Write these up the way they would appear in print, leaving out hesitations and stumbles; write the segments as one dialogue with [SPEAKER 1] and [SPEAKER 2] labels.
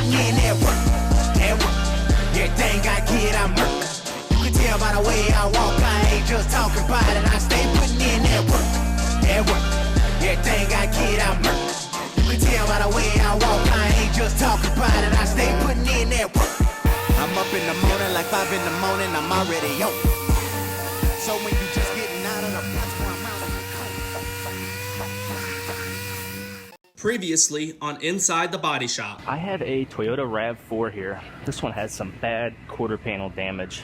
[SPEAKER 1] putting in that work, that work. Everything I get, I murk. You can tell by the way I walk, I ain't just talking about it. I stay putting in that work, that work. Everything I get, I murk. You can tell by the way I walk, I ain't just talking about it. I stay putting in that work. I'm up in the morning, like 5 in the morning, I'm already on. So when you just getting out of the box, I'm out of the
[SPEAKER 2] Previously on Inside the Body Shop.
[SPEAKER 3] I have a Toyota RAV4 here. This one has some bad quarter panel damage.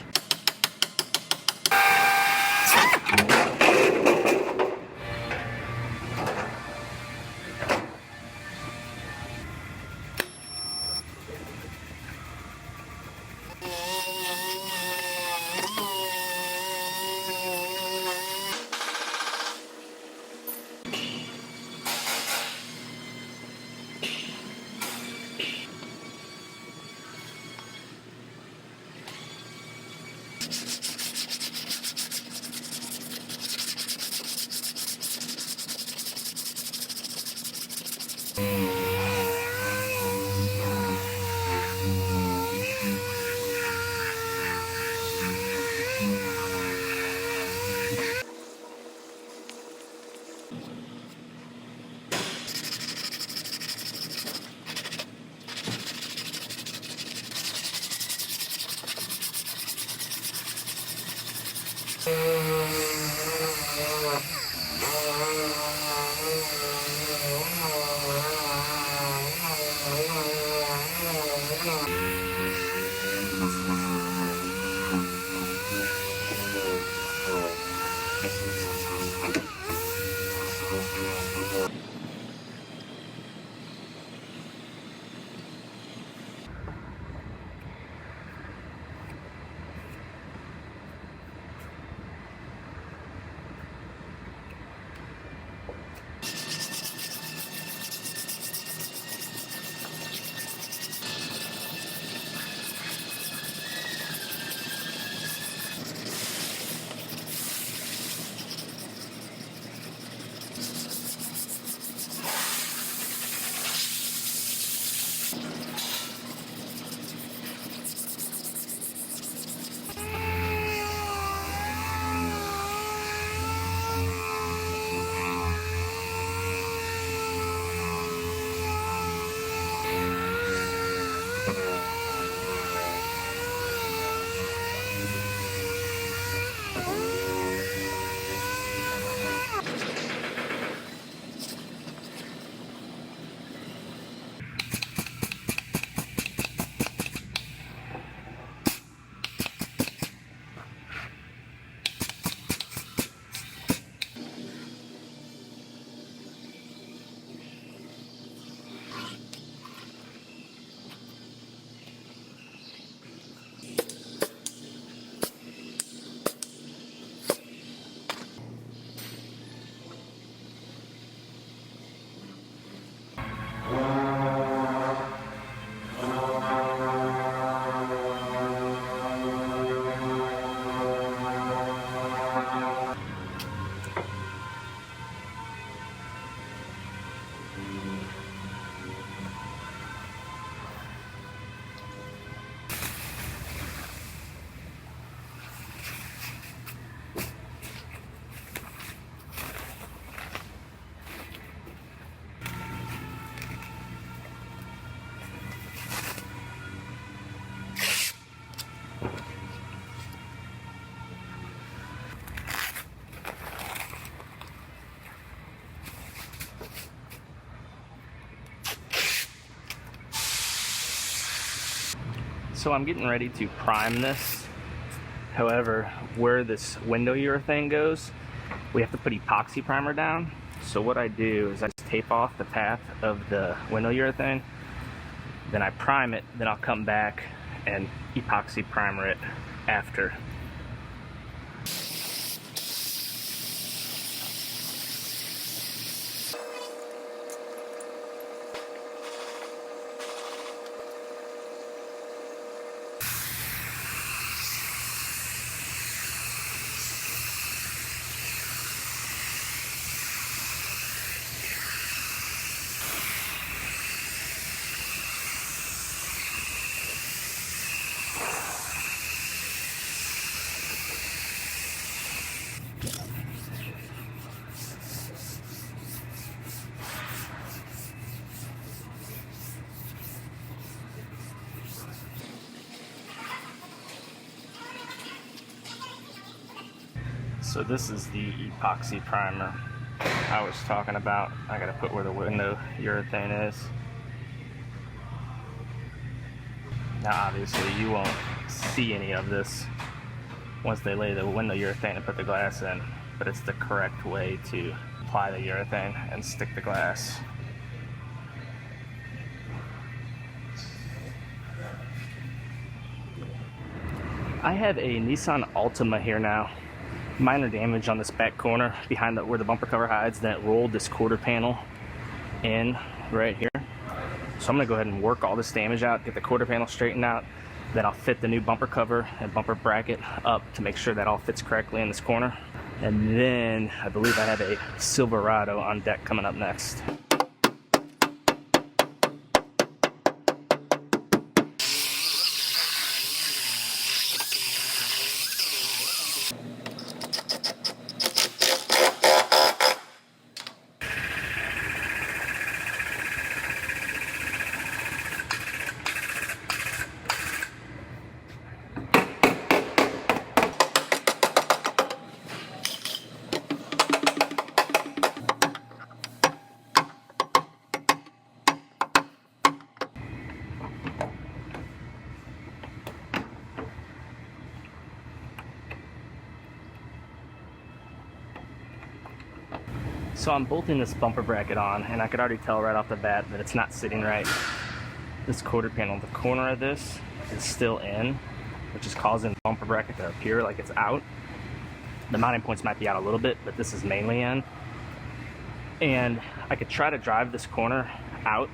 [SPEAKER 3] So I'm getting ready to prime this. However, where this window urethane goes, we have to put epoxy primer down. So what I do is I just tape off the path of the window urethane, then I prime it, then I'll come back and epoxy primer it after. So this is the epoxy primer I was talking about. I gotta put where the window urethane is. Now obviously you won't see any of this once they lay the window urethane and put the glass in, but it's the correct way to apply the urethane and stick the glass. I have a Nissan Altima here now. Minor damage on this back corner behind where the bumper cover hides. Then it rolled this quarter panel in right here. So I'm gonna go ahead and work all this damage out, get the quarter panel straightened out. Then I'll fit the new bumper cover and bumper bracket up to make sure that all fits correctly in this corner. And then I believe I have a Silverado on deck coming up next. So I'm bolting this bumper bracket on, and I could already tell right off the bat that it's not sitting right. This quarter panel, the corner of this is still in, which is causing the bumper bracket to appear like it's out. The mounting points might be out a little bit, but this is mainly in. And I could try to drive this corner out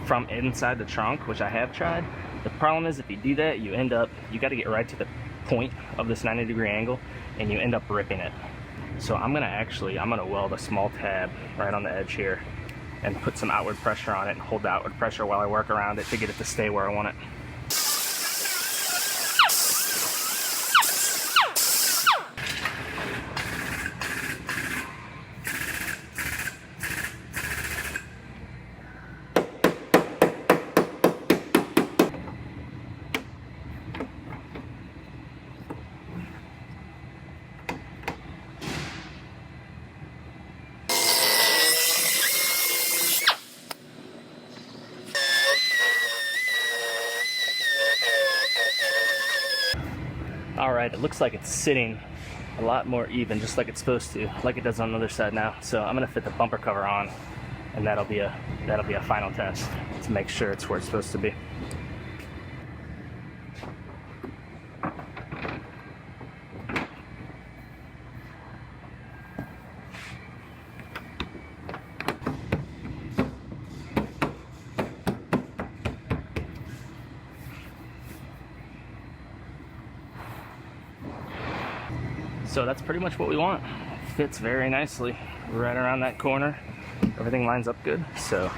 [SPEAKER 3] from inside the trunk, which I have tried. The problem is if you do that, you got to get right to the point of this 90-degree angle, and you end up ripping it. So I'm gonna weld a small tab right on the edge here and put some outward pressure on it and hold the outward pressure while I work around it to get it to stay where I want it. Alright, it looks like it's sitting a lot more even, just like it's supposed to, like it does on the other side now. So I'm gonna fit the bumper cover on, and that'll be a final test to make sure it's where it's supposed to be. So that's pretty much what we want. Fits very nicely right around that corner. Everything lines up good. So